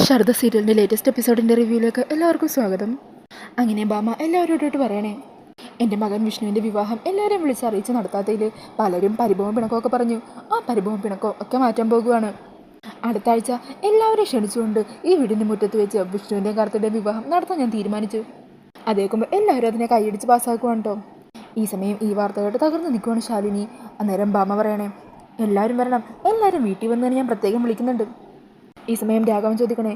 ശാരദ സീരിയലിൻ്റെ ലേറ്റസ്റ്റ് എപ്പിസോഡിൻ്റെ റിവ്യൂയിലേക്ക് എല്ലാവർക്കും സ്വാഗതം. അങ്ങനെ ബാമ എല്ലാവരോടായിട്ട് പറയണേ, എൻ്റെ മകൻ വിഷ്ണുവിൻ്റെ വിവാഹം എല്ലാവരെയും വിളിച്ച് അറിയിച്ച് നടത്താത്തതിൽ പലരും പരിഭവം പിണക്കമൊക്കെ പറഞ്ഞു. ആ പരിഭവം പിണക്കം ഒക്കെ മാറ്റാൻ പോകുകയാണ്. അടുത്ത ആഴ്ച എല്ലാവരെയും ക്ഷണിച്ചുകൊണ്ട് ഈ വീടിൻ്റെ മുറ്റത്ത് വെച്ച് വിഷ്ണുവിൻ്റെയും കാർത്തിയുടെയും വിവാഹം നടത്താൻ ഞാൻ തീരുമാനിച്ചു. അതേക്കുമ്പോൾ എല്ലാവരും അതിനെ കൈയടിച്ച് പാസ്സാക്കുവാണ് കേട്ടോ. ഈ സമയം ഈ വാർത്തയായിട്ട് തകർന്ന് നിൽക്കുവാണ് ശാലിനി. അന്നേരം ബാമ പറയണേ, എല്ലാവരും വരണം, എല്ലാവരും വീട്ടിൽ വന്നതിന് ഞാൻ പ്രത്യേകം വിളിക്കുന്നുണ്ട്. ഈ സമയം രാഘവൻ ചോദിക്കണേ,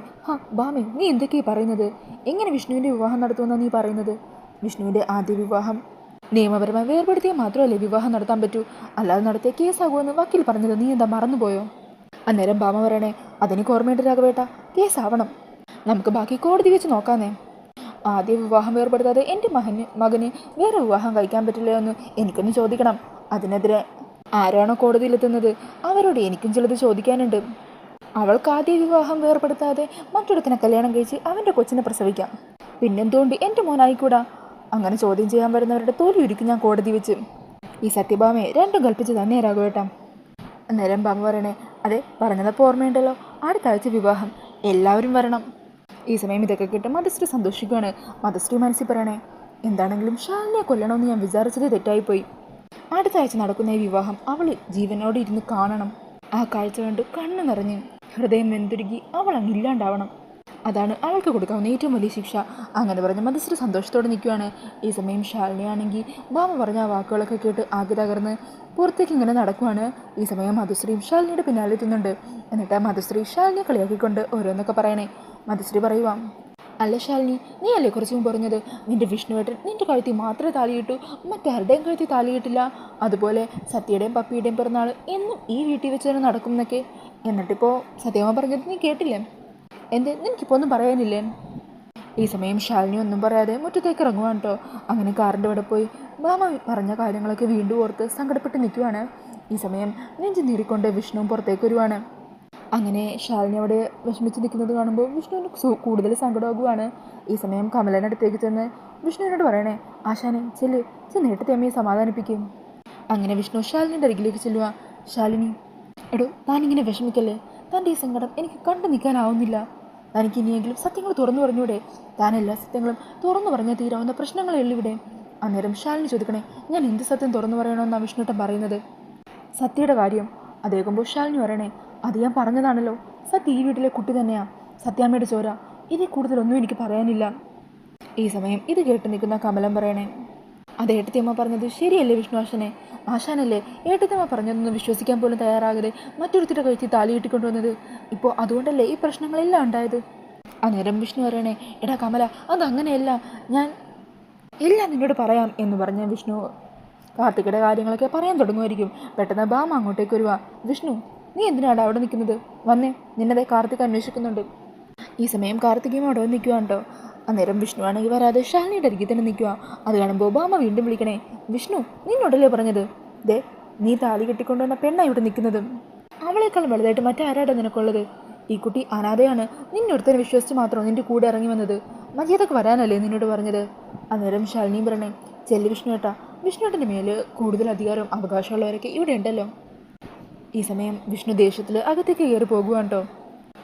ബാമേ, നീ എന്തൊക്കെയാ പറയുന്നത്? എങ്ങനെ വിഷ്ണുവിൻ്റെ വിവാഹം നടത്തുമെന്നാണ് നീ പറയുന്നത്? വിഷ്ണുവിൻ്റെ ആദ്യ വിവാഹം നിയമപരമായി വേർപെടുത്തിയാൽ മാത്രമല്ലേ വിവാഹം നടത്താൻ പറ്റൂ, അല്ലാതെ നടത്തിയ കേസാകുമെന്ന് വക്കീൽ പറഞ്ഞത് നീ എന്താ മറന്നുപോയോ? അന്നേരം ബാമ പറയണേ, അതെനിക്ക് ഓർമ്മയുണ്ട് രാഘവേട്ട, കേസാവണം, നമുക്ക് ബാക്കി കോടതി വെച്ച് നോക്കാന്നേ. ആദ്യ വിവാഹം വേർപെടുത്താതെ എൻ്റെ മകന് വേറെ വിവാഹം കഴിക്കാൻ പറ്റില്ല എന്ന് എനിക്കൊന്ന് ചോദിക്കണം. അതിനെതിരെ ആരാണോ കോടതിയിലെത്തുന്നത് അവരോട് എനിക്കും ചിലത് ചോദിക്കാനുണ്ട്. അവൾക്ക് ആദ്യ വിവാഹം വേർപെടുത്താതെ മറ്റൊരുത്തിനെ കല്യാണം കഴിച്ച് അവൻ്റെ കൊച്ചിനെ പ്രസവിക്കാം. പിന്നെന്തുകൊണ്ട് എൻ്റെ മോനായിക്കൂടാ? അങ്ങനെ ചോദ്യം ചെയ്യാൻ വരുന്നവരുടെ തോൽവി ഒരുക്കും ഞാൻ കോടതി വെച്ച്. ഈ സത്യഭാമയെ രണ്ടും കൽപ്പിച്ച് തന്നെ രാഘവേട്ട. അന്നേരം ബാമ പറയണേ, അതെ, പറഞ്ഞതപ്പോൾ ഓർമ്മയുണ്ടല്ലോ, അടുത്ത ആഴ്ച വിവാഹം, എല്ലാവരും വരണം. ഈ സമയം ഇതൊക്കെ കേട്ട് മധുശ്രീ സന്തോഷിക്കുകയാണ്. മധുശ്രീ മനസ്സിൽ പറയണേ, എന്താണെങ്കിലും ഷാലിനെ കൊല്ലണമെന്ന് ഞാൻ വിചാരിച്ചത് തെറ്റായിപ്പോയി. അടുത്ത ആഴ്ച നടക്കുന്ന ഈ വിവാഹം അവൾ ജീവനോട് ഇരുന്ന് കാണണം. ആ കാഴ്ച കണ്ട് കണ്ണു നിറഞ്ഞ് ഹൃദയം വെന്തുരുകി അവൾ അങ്ങില്ലാണ്ടാവണം. അതാണ് അവൾക്ക് കൊടുക്കാവുന്ന ഏറ്റവും വലിയ ശിക്ഷ. അങ്ങനെ പറഞ്ഞ് മധുശ്രീ സന്തോഷത്തോടെ നിൽക്കുകയാണ്. ഈ സമയം ശാലിനിയാണെങ്കിൽ ബാമ പറഞ്ഞ ആ വാക്കുകളൊക്കെ കേട്ട് ആകെ തകർന്ന് പുറത്തേക്ക് ഇങ്ങനെ നടക്കുവാണ്. ഈ സമയം മധുശ്രീയും ശാലിനിയുടെ പിന്നാലെ എത്തുന്നുണ്ട്. എന്നിട്ട് മധുശ്രീ ശാലിനിയെ കളിയാക്കിക്കൊണ്ട് ഓരോന്നൊക്കെ പറയണേ. മധുശ്രീ പറയുവാ, അല്ല ശാലിനി, നീ അല്ലേ കുറച്ച് മുമ്പ് പറഞ്ഞത് നിൻ്റെ വിഷ്ണുവേട്ടൻ നിൻ്റെ കഴുത്തി മാത്രമേ താലിയിട്ടു, മറ്റാരുടെയും കഴുത്തി താലിയിട്ടില്ല, അതുപോലെ സത്യയുടെയും പപ്പിയുടെയും പിറന്നാൾ എന്നും ഈ വീട്ടിൽ വെച്ച് തന്നെ നടക്കും എന്നൊക്കെ. എന്നിട്ടിപ്പോൾ സത്യമ്മ പറഞ്ഞത് നീ കേട്ടില്ലേ? നിനക്കിപ്പോൾ ഒന്നും പറയാനില്ലേ? ഈ സമയം ശാലിനി ഒന്നും പറയാതെ മുറ്റത്തേക്ക് ഇറങ്ങുവാണ് കേട്ടോ. അങ്ങനെ കാറിൻ്റെ അവിടെ പോയി ബാമ പറഞ്ഞ കാര്യങ്ങളൊക്കെ വീണ്ടും ഓർത്ത് സങ്കടപ്പെട്ട് നിൽക്കുവാണ്. ഈ സമയം നെഞ്ചു നീറിക്കൊണ്ട് വിഷ്ണുവും പുറത്തേക്ക് വരുവാണ്. അങ്ങനെ ശാലിനി അവിടെ വിഷമിച്ച് നിൽക്കുന്നത് കാണുമ്പോൾ വിഷ്ണുവിന് കൂടുതൽ സങ്കടമാകുവാണ്. ഈ സമയം കമലനടുത്തേക്ക് ചെന്ന് വിഷ്ണുവിനോട് പറയണേ, ആശാനെ ചെന്നിട്ട് അമ്മയെ സമാധാനിപ്പിക്കും. അങ്ങനെ വിഷ്ണു ശാലിനിയുടെ അരികിലേക്ക് ചെല്ലുക. ശാലിനി, എടോ, താനിങ്ങനെ വിഷമിക്കല്ലേ, തൻ്റെ ഈ സങ്കടം എനിക്ക് കണ്ടു നിൽക്കാനാവുന്നില്ല. തനിക്ക് ഇനിയെങ്കിലും സത്യങ്ങൾ തുറന്നു പറഞ്ഞൂടെ? താൻ എല്ലാ സത്യങ്ങളും തുറന്നു പറഞ്ഞാൽ തീരാവുന്ന പ്രശ്നങ്ങളേ ഉള്ളൂ ഇവിടെ. അന്നേരം ശാലിനി ചോദിക്കണേ, ഞാൻ എന്ത് സത്യം തുറന്നു പറയണമെന്നാണ് വിഷ്ണുട്ടൻ പറയുന്നത്? സത്യയുടെ കാര്യം. അതേക്കുമ്പോൾ ശാലിനി പറയണേ, അത് ഞാൻ പറഞ്ഞതാണല്ലോ, സത്യ ഈ വീട്ടിലെ കുട്ടി തന്നെയാ, സത്യാമ്മയുടെ ചോര, ഇതിൽ കൂടുതലൊന്നും എനിക്ക് പറയാനില്ല. ഈ സമയം ഇത് കേട്ട് നിൽക്കുന്ന കമലം പറയണേ, അത് ഏട്ടത്തിയമ്മ പറഞ്ഞത് ശരിയല്ലേ വിഷ്ണു ആശാനെ? ആശാനല്ലേ ഏട്ടത്തിയമ്മ പറഞ്ഞതൊന്നും വിശ്വസിക്കാൻ പോലും തയ്യാറാകാതെ മറ്റൊരുത്തിൻ്റെ കഴുത്തി താലി കെട്ടിക്കൊണ്ടുവന്നത്? ഇപ്പോൾ അതുകൊണ്ടല്ലേ ഈ പ്രശ്നങ്ങളെല്ലാം ഉണ്ടായത്? അന്നേരം വിഷ്ണു പറയണേ, എടാ കമല, അതങ്ങനെയല്ല, ഞാൻ എല്ലാം നിന്നോട് പറയാം എന്ന് പറഞ്ഞ വിഷ്ണു കാർത്തികയുടെ കാര്യങ്ങളൊക്കെ പറയാൻ തുടങ്ങുമായിരിക്കും. പെട്ടെന്ന് ബാമ അങ്ങോട്ടേക്ക് വരുക. വിഷ്ണു, നീ എന്തിനാണ് അവിടെ നിൽക്കുന്നത്? വന്നേ, നിന്നതെ കാർത്തിക് അന്വേഷിക്കുന്നുണ്ട്. ഈ സമയം കാർത്തികയും അവിടെ വന്ന് നിൽക്കുകയാണ് കേട്ടോ. അന്നേരം വിഷ്ണു ആണെങ്കിൽ വരാതെ ശാലിനിയുടെ അരികിൽ തന്നെ നിൽക്കുക. അത് കാണുമ്പോൾ ബാമ വീണ്ടും വിളിക്കണേ, വിഷ്ണു, നിന്നോടല്ലേ പറഞ്ഞത്, ദേ നീ താലി കെട്ടിക്കൊണ്ടുവന്ന പെണ്ണാണ് ഇവിടെ നിൽക്കുന്നത്, അവളേക്കാളും വലുതായിട്ട് മറ്റാരാടാ നിനക്കുള്ളത്? ഈ കുട്ടി അനാഥയാണ്, നിന്നൊരുത്തനെ വിശ്വസിച്ച് മാത്രം നിൻ്റെ കൂടെ ഇറങ്ങി വന്നത്, മര്യാദക്ക് വരാനല്ലേ നിന്നോട് പറഞ്ഞത്? അന്നേരം ശാലിനിയും പറയണേ, ചെല്ലു വിഷ്ണു ഏട്ടാ, വിഷ്ണുവേട്ടൻ്റെ മേൽ കൂടുതൽ അധികാരവും അവകാശമുള്ളവരൊക്കെ ഇവിടെ ഉണ്ടല്ലോ. ഈ സമയം വിഷ്ണു ദേഷ്യത്തിൽ അകത്തേക്ക് കയറി പോകുവാണ് കേട്ടോ.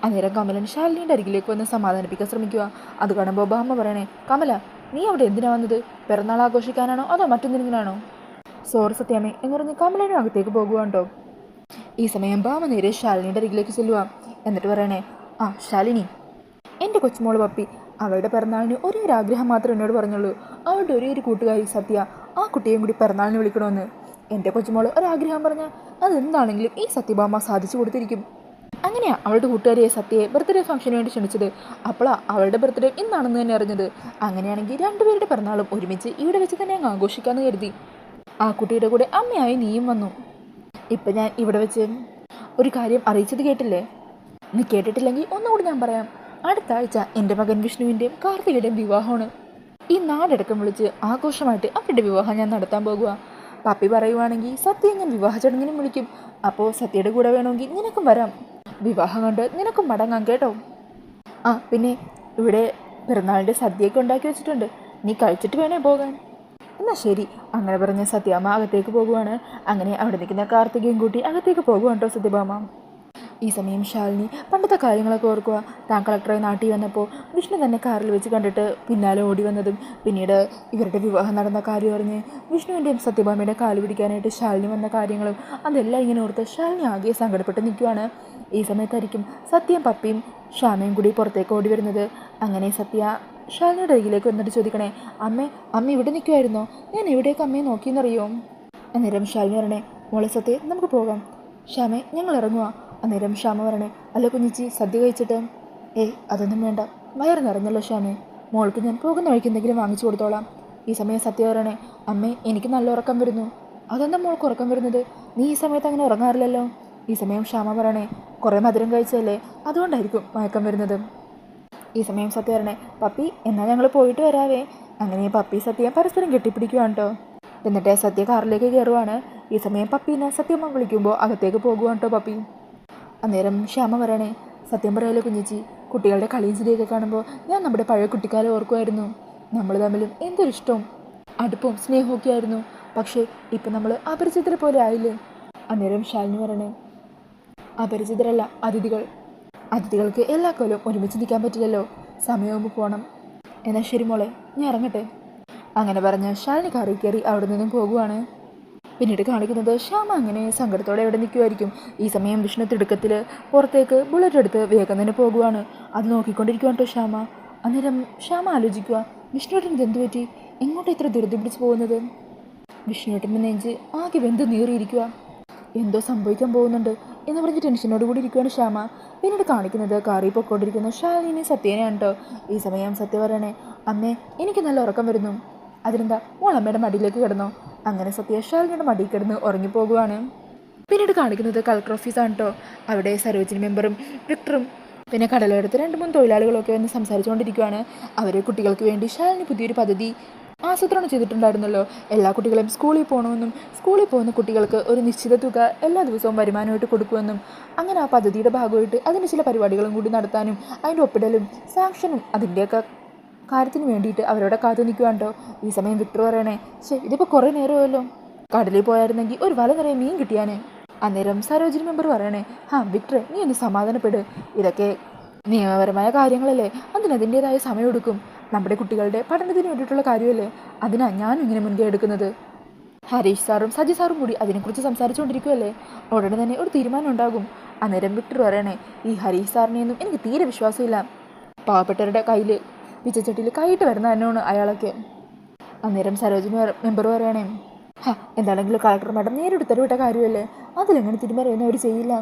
അന്നേരം കമലൻ ശാലിനിയുടെ അരികിലേക്ക് വന്ന് സമാധാനിപ്പിക്കാൻ ശ്രമിക്കുക. അത് കാണുമ്പോൾ ബാമ്മ പറയണേ, കമല, നീ അവിടെ എന്തിനാ വന്നത്? പിറന്നാൾ ആഘോഷിക്കാനാണോ അതോ മറ്റൊന്നിനാണോ? സോറി സത്യാമ്മേ എന്ന് പറഞ്ഞ് കമലനും അകത്തേക്ക് പോകുവാണ് കേട്ടോ. ഈ സമയം ബാമ നേരെ ശാലിനിയുടെ അരികിലേക്ക് ചെല്ലുക. എന്നിട്ട് പറയണേ, ശാലിനി, എൻ്റെ കൊച്ചുമോള് പപ്പി, അവളുടെ പിറന്നാളിന് ഒരേ ഒരു ആഗ്രഹം മാത്രമേ എന്നോട് പറഞ്ഞുള്ളൂ, അവളുടെ ഒരേ ഒരു കൂട്ടുകാരി സത്യ, ആ കുട്ടിയെയും കൂടി പിറന്നാളിന് വിളിക്കണമെന്ന്. എൻ്റെ കൊച്ചുമോള് ഒരാഗ്രഹം പറഞ്ഞാൽ അതെന്താണെങ്കിലും ഈ സത്യഭാമ സാധിച്ചു കൊടുത്തിരിക്കും. അങ്ങനെയാണ് അവളുടെ കൂട്ടുകാരിയെ സത്യയെ ബർത്ത്ഡേ ഫംഗ്ഷന് വേണ്ടി ക്ഷണിച്ചത്. അപ്പോഴാണ് അവളുടെ ബർത്ത്ഡേ ഇന്നാണെന്ന് തന്നെ അറിഞ്ഞത്. അങ്ങനെയാണെങ്കിൽ രണ്ടുപേരുടെ പിറന്നാളും ഒരുമിച്ച് ഇവിടെ വെച്ച് തന്നെ അങ്ങ് ആഘോഷിക്കാമെന്ന് കരുതി. ആ കുട്ടിയുടെ കൂടെ അമ്മയായി നീയും വന്നു. ഇപ്പം ഞാൻ ഇവിടെ വെച്ച് ഒരു കാര്യം അറിയിച്ചത് കേട്ടില്ലേ? നീ കേട്ടിട്ടില്ലെങ്കിൽ ഒന്നുകൂടി ഞാൻ പറയാം. അടുത്ത ആഴ്ച എൻ്റെ മകൻ വിഷ്ണുവിൻ്റെയും കാർത്തികയുടെയും വിവാഹമാണ്. ഈ നാടടക്കം വിളിച്ച് ആഘോഷമായിട്ട് അവരുടെ വിവാഹം ഞാൻ നടത്താൻ പോകുക. പപ്പി പറയുവാണെങ്കിൽ സത്യം ഞാൻ വിവാഹ ചടങ്ങിനും വിളിക്കും. അപ്പോൾ സത്യയുടെ കൂടെ വേണമെങ്കിൽ നിനക്കും വരാം. വിവാഹം കണ്ട് നിനക്കും മടങ്ങാം കേട്ടോ. പിന്നെ ഇവിടെ പിറന്നാളിൻ്റെ സദ്യയൊക്കെ ഉണ്ടാക്കി വെച്ചിട്ടുണ്ട്, നീ കഴിച്ചിട്ട് വേണേ പോകാൻ. എന്നാൽ ശരി, അങ്ങനെ പറഞ്ഞ് സത്യാമ്മ അകത്തേക്ക് പോകുവാണ്. അങ്ങനെ അവിടെ നിൽക്കുന്ന കാർത്തികയും കൂട്ടി അകത്തേക്ക് പോകുവാണ് കേട്ടോ സത്യഭാമ. ഈ സമയം ശാലിനി പണ്ടത്തെ കാര്യങ്ങളൊക്കെ ഓർക്കുക. താൻ കളക്ടറെ നാട്ടിൽ വന്നപ്പോൾ വിഷ്ണു തന്നെ കാറിൽ വെച്ച് കണ്ടിട്ട് പിന്നാലെ ഓടി വന്നതും പിന്നീട് ഇവരുടെ വിവാഹം നടന്ന കാര്യം അറിഞ്ഞ് വിഷ്ണുവിൻ്റെയും സത്യഭാമയുടെ കാല് പിടിക്കാനായിട്ട് ശാലിനി വന്ന കാര്യങ്ങളും അതെല്ലാം ഇങ്ങനെ ഓർത്ത് ശാലിനി ആകെ സങ്കടപ്പെട്ട് നിൽക്കുകയാണ്. ഈ സമയത്തായിരിക്കും സത്യയും പപ്പിയും ശ്യാമയും കൂടി പുറത്തേക്ക് ഓടി വരുന്നത്. അങ്ങനെ സത്യ ശാലിനിയുടെ അരികിലേക്ക് വന്നിട്ട് ചോദിക്കണേ, അമ്മ ഇവിടെ നിൽക്കുമായിരുന്നോ? ഞാൻ എവിടേക്ക് അമ്മയെ നോക്കിയെന്നറിയോ? അന്നേരം ശാലിനി പറയണേ, മോളെ സത്യ നമുക്ക് പോകാം. ശ്യാമേ ഞങ്ങൾ ഇറങ്ങുക. അന്നേരം ശ്യാമ പറയണേ, അല്ല കുഞ്ഞിച്ചി സദ്യ കഴിച്ചിട്ട്? അതൊന്നും വേണ്ട, വയറ് നിറഞ്ഞല്ലോ ശ്യാമേ, മോൾക്ക് ഞാൻ പോകുന്ന വഴിക്ക് എന്തെങ്കിലും വാങ്ങിച്ചു കൊടുത്തോളാം. ഈ സമയം സത്യ പറയണേ, അമ്മേ എനിക്ക് നല്ല ഉറക്കം വരുന്നു. അതെന്താ മോൾക്ക് ഉറക്കം വരുന്നത്? നീ ഈ സമയത്ത് അങ്ങനെ ഉറങ്ങാറില്ലല്ലോ. ഈ സമയം ശ്യാമ പറയണേ, കുറേ മധുരം കഴിച്ചല്ലേ, അതുകൊണ്ടായിരിക്കും മയക്കം വരുന്നത്. ഈ സമയം സത്യ പറയണേ, പപ്പി എന്നാൽ ഞങ്ങൾ പോയിട്ട് വരാവേ. അങ്ങനെ പപ്പി സത്യ പരസ്പരം കെട്ടിപ്പിടിക്കുവാണ് കേട്ടോ. എന്നിട്ട് സത്യ കാറിലേക്ക് കയറുവാണ്. ഈ സമയം പപ്പീനെ സത്യമ്മ വിളിക്കുമ്പോൾ അകത്തേക്ക് പോകുവാണ് കേട്ടോ പപ്പി. അന്നേരം ശ്യാമ പറയണേ, സത്യം പറയാലോ കുഞ്ഞിച്ചി, കുട്ടികളുടെ കളിയും ചിരിയൊക്കെ കാണുമ്പോൾ ഞാൻ നമ്മുടെ പഴയ കുട്ടിക്കാലം ഓർക്കുമായിരുന്നു. നമ്മൾ തമ്മിലും എന്തൊരിഷ്ടവും അടുപ്പവും സ്നേഹമൊക്കെ ആയിരുന്നു. പക്ഷേ ഇപ്പം നമ്മൾ അപരിചിതരെ പോലെ ആയില്ലേ? അന്നേരം ശാലിനി പറയണേ, അപരിചിതരല്ല അതിഥികൾക്ക് എല്ലാ കൊല്ലവും ഒരുമിച്ച് നിൽക്കാൻ പറ്റില്ലല്ലോ, സമയമാകുമ്പോൾ പോകണം. എന്നാൽ ശരി മോളെ, ഞാൻ ഇറങ്ങട്ടെ. അങ്ങനെ പറഞ്ഞ് ശാലിനി കാറിൽ കയറി അവിടെ നിന്നും പോകുവാണ്. പിന്നീട് കാണിക്കുന്നത് ശ്യാമ അങ്ങനെ സങ്കടത്തോടെ എവിടെ നിൽക്കുമായിരിക്കും. ഈ സമയം വിഷ്ണു തിടുക്കത്തിൽ പുറത്തേക്ക് ബുള്ളറ്റ് എടുത്ത് വേഗം തന്നെ പോകുവാണ്. അത് നോക്കിക്കൊണ്ടിരിക്കുവാണ് കേട്ടോ ശ്യാമ. അന്നേരം ശ്യാമ ആലോചിക്കുക, വിഷ്ണുവേട്ടൻ ഇതെന്ത് പറ്റി, എങ്ങോട്ട് ഇത്ര ധൃതി പിടിച്ച് പോകുന്നത്? വിഷ്ണുവേട്ടൻ്റെ നെഞ്ച് ആകെ വെന്ത് നീറിയിരിക്കുക, എന്തോ സംഭവിക്കാൻ പോകുന്നുണ്ട് എന്ന് പറഞ്ഞ് ടെൻഷനോട് കൂടി ഇരിക്കുകയാണ് ശ്യാമ. പിന്നീട് കാണിക്കുന്നത് കാറിൽ പൊക്കോണ്ടിരിക്കുന്ന ശാലിനി സത്യേനെയാണ് കേട്ടോ. ഈ സമയം സത്യ പറയണേ, അമ്മേ എനിക്ക് നല്ല ഉറക്കം വരുന്നു. അതിനെന്താ, മോൾ അമ്മയുടെ മടിയിലേക്ക് കിടന്നോ? അങ്ങനെ സത്യ ശാലിനിയുടെ മടിയിൽ കിടന്ന് ഉറങ്ങിപ്പോകുവാണ്. പിന്നീട് കാണിക്കുന്നത് കളക്ടർ ഓഫീസാണ് കേട്ടോ. അവിടെ സരോജിനി മെമ്പറും വിക്ടറും പിന്നെ കടലെടുത്ത് 2-3 തൊഴിലാളികളൊക്കെ വന്ന് സംസാരിച്ചുകൊണ്ടിരിക്കുകയാണ്. അവർ കുട്ടികൾക്ക് വേണ്ടി ശാലിനി പുതിയൊരു പദ്ധതി ആസൂത്രണം ചെയ്തിട്ടുണ്ടായിരുന്നല്ലോ. എല്ലാ കുട്ടികളെയും സ്കൂളിൽ പോകണമെന്നും സ്കൂളിൽ പോകുന്ന കുട്ടികൾക്ക് ഒരു നിശ്ചിത തുക എല്ലാ ദിവസവും വരുമാനമായിട്ട് കൊടുക്കുമെന്നും അങ്ങനെ ആ പദ്ധതിയുടെ ഭാഗമായിട്ട് അതിന് ചില പരിപാടികളും കൂടി നടത്താനും അതിൻ്റെ ഒപ്പിടലും സാങ്ഷനും അതിൻ്റെയൊക്കെ കാര്യത്തിന് വേണ്ടിയിട്ട് അവരോട് കാത്തു നിൽക്കുവാണ്ടോ. ഈ സമയം വിക്ടർ പറയണേ, ഇതിപ്പോൾ കുറേ നേരമല്ലോ, കടലിൽ പോയായിരുന്നെങ്കിൽ ഒരു വല നിറയെ മീൻ കിട്ടിയാനേ. അന്നേരം സരോജിനി മെമ്പർ പറയണേ, വിക്ടറെ നീ ഒന്ന് സമാധാനപ്പെട്, ഇതൊക്കെ നിയമപരമായ കാര്യങ്ങളല്ലേ, അതിൻ്റേതായ സമയമെടുക്കും. നമ്മുടെ കുട്ടികളുടെ പഠനത്തിന് വേണ്ടിയിട്ടുള്ള കാര്യമല്ലേ, അതിനാണ് ഞാനും ഇങ്ങനെ മുൻകൈ എടുക്കുന്നത്. ഹരീഷ് സാറും സജി സാറും കൂടി അതിനെക്കുറിച്ച് സംസാരിച്ചുകൊണ്ടിരിക്കുമല്ലേ, ഉടനെ തന്നെ ഒരു തീരുമാനം ഉണ്ടാകും. അന്നേരം വിക്ടർ പറയണേ, ഈ ഹരീഷ് സാറിനെയൊന്നും എനിക്ക് തീരെ വിശ്വാസമില്ല, പാവപ്പെട്ടവരുടെ കയ്യിൽ പിച്ചച്ചട്ടിയിൽ കൈയിട്ട് വരുന്ന തന്നെയാണ് അയാളൊക്കെ. അന്നേരം സരോജിനി മെമ്പർ പറയണേ, എന്താണെങ്കിലും കളക്ടർ മാഡം നേരിട്ട് തരുവിട്ട കാര്യമല്ലേ, അതിലെങ്ങനെ തിരുമറിയൊന്നും അവർ ചെയ്യില്ല,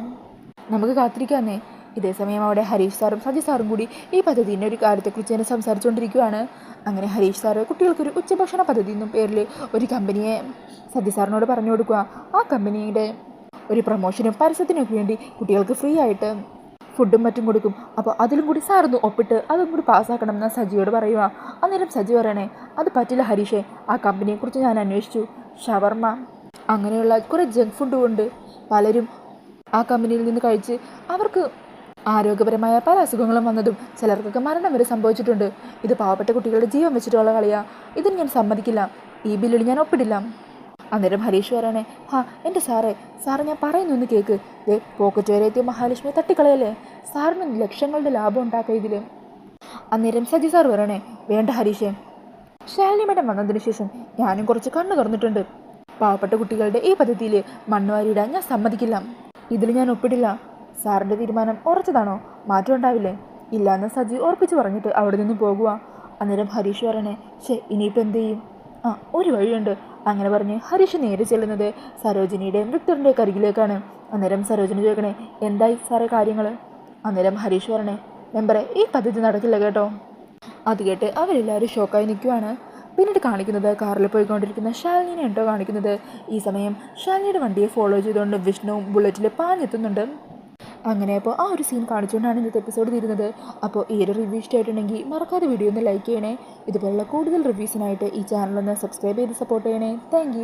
നമുക്ക് കാത്തിരിക്കാന്നേ. ഇതേസമയം അവിടെ ഹരീഷ് സാറും സജി സാറും കൂടി ഈ പദ്ധതിൻ്റെ ഒരു കാര്യത്തെക്കുറിച്ച് തന്നെ സംസാരിച്ചുകൊണ്ടിരിക്കുകയാണ്. അങ്ങനെ ഹരീഷ് സാറ് കുട്ടികൾക്കൊരു ഉച്ചഭക്ഷണ പദ്ധതി എന്നും പേരിൽ ഒരു കമ്പനിയെ സജി സാറിനോട് പറഞ്ഞു കൊടുക്കുക. ആ കമ്പനിയുടെ ഒരു പ്രൊമോഷനും പരസ്യത്തിനൊക്കെ വേണ്ടി കുട്ടികൾക്ക് ഫ്രീ ആയിട്ട് ഫുഡും മറ്റും കൊടുക്കും. അപ്പോൾ അതിലും കൂടി സാറൊന്ന് ഒപ്പിട്ട് അതും കൂടി പാസ്സാക്കണം എന്ന് സജിയോട് പറയുക. അന്നേരം സജി പറയണേ, അത് പറ്റില്ല ഹരീഷേ, ആ കമ്പനിയെക്കുറിച്ച് ഞാൻ അന്വേഷിച്ചു, ഷവർമ്മ അങ്ങനെയുള്ള കുറേ ജങ്ക് ഫുഡും ഉണ്ട്, പലരും ആ കമ്പനിയിൽ നിന്ന് കഴിച്ച് അവർക്ക് ആരോഗ്യപരമായ പല അസുഖങ്ങളും വന്നതും ചിലർക്കൊക്കെ മരണം വരെ സംഭവിച്ചിട്ടുണ്ട്. ഇത് പാവപ്പെട്ട കുട്ടികളുടെ ജീവൻ വെച്ചിട്ടുള്ള കളിയാ, ഇതിന് ഞാൻ സമ്മതിക്കില്ല, ഈ ബില്ലിൽ ഞാൻ ഒപ്പിടില്ല. അന്നേരം ഹരീഷ് പറയണേ, എൻ്റെ സാറേ ഞാൻ പറയുന്നൊന്ന് കേൾക്ക്, പോക്കറ്റ് വരെ എത്തിയ മഹാലക്ഷ്മിയെ തട്ടിക്കളയല്ലേ, സാറിന് ലക്ഷങ്ങളുടെ ലാഭം ഉണ്ടാക്കുക ഇതിൽ. അന്നേരം സജി സാർ പറയണേ, വേണ്ട ഹരീഷേ, ശാലിനി മേഡം വന്നതിന് ശേഷം ഞാനും കുറച്ച് കണ്ണു തുറന്നിട്ടുണ്ട്, പാവപ്പെട്ട കുട്ടികളുടെ ഈ പദ്ധതിയിൽ മണ്ണുവാരിയിടാൻ ഞാൻ സമ്മതിക്കില്ല, ഇതിൽ ഞാൻ ഒപ്പിടില്ല. സാറിൻ്റെ തീരുമാനം ഉറച്ചതാണോ, മാറ്റം ഉണ്ടാവില്ലേ? ഇല്ലയെന്ന് സജി ഉറപ്പിച്ച് പറഞ്ഞിട്ട് അവിടെ നിന്ന് പോകുക. അന്നേരം ഹരീഷ് പറയണേ, ഇനിയിപ്പോൾ എന്ത് ചെയ്യും? ഒരു വഴിയുണ്ട്. അങ്ങനെ പറഞ്ഞ് ഹരീഷ് നേരെ ചെല്ലുന്നത് സരോജിനിയുടെയും വിക്ടറിൻ്റെ കരികിലേക്കാണ്. അന്നേരം സരോജിനി ചോദിക്കണേ, എന്തായി സാറേ കാര്യങ്ങൾ? അന്നേരം ഹരീഷ് പറയണേ, മെമ്പറെ ഈ പദ്ധതി നടക്കില്ല കേട്ടോ. അത് കേട്ട് അവരെല്ലാവരും ഷോക്കായി നിൽക്കുവാണ്. പിന്നീട് കാണിക്കുന്നത് കാറിൽ പോയിക്കൊണ്ടിരിക്കുന്ന ശാലിനിനെ ഉണ്ടോ കാണിക്കുന്നത്. ഈ സമയം ശാലിനിയുടെ വണ്ടിയെ ഫോളോ ചെയ്തുകൊണ്ട് വിഷ്ണുവും ബുള്ളറ്റിൽ പാഞ്ഞെത്തുന്നുണ്ട്. അങ്ങനെ അപ്പോൾ ആ ഒരു സീൻ കാണിച്ചുകൊണ്ടാണ് ഇന്നത്തെ എപ്പിസോഡ് തീരുന്നത്. അപ്പോൾ ഈ ഒരു റിവ്യൂ ഇഷ്ടമായിട്ടുണ്ടെങ്കിൽ മറക്കാതെ വീഡിയോ ഒന്ന് ലൈക്ക് ചെയ്യണേ. ഇതുപോലുള്ള കൂടുതൽ റിവ്യൂസിനായിട്ട് ഈ ചാനലൊന്ന് സബ്സ്ക്രൈബ് ചെയ്ത് സപ്പോർട്ട് ചെയ്യണേ. താങ്ക്